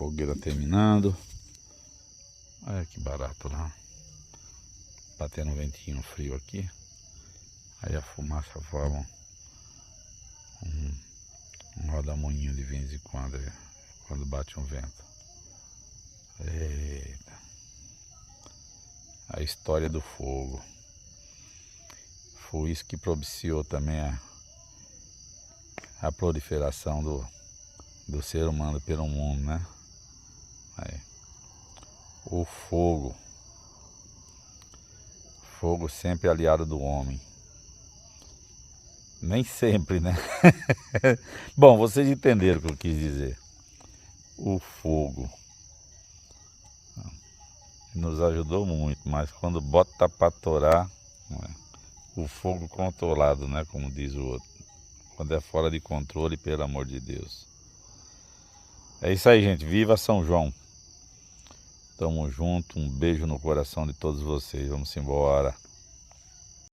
fogueira terminando. Olha que barato lá. Batendo um ventinho frio aqui. Aí a fumaça forma um rodamoinho de vez em quando, quando bate um vento. Eita. A história do fogo. Foi isso que propiciou também a proliferação do ser humano pelo mundo, né? Aí. O fogo. Fogo sempre aliado do homem. Nem sempre, né? Bom, vocês entenderam o que eu quis dizer. O fogo nos ajudou muito, mas quando bota pra torar, o fogo controlado, né? Como diz o outro. Quando é fora de controle, pelo amor de Deus. É isso aí, gente. Viva São João. Tamo junto. Um beijo no coração de todos vocês. Vamos embora.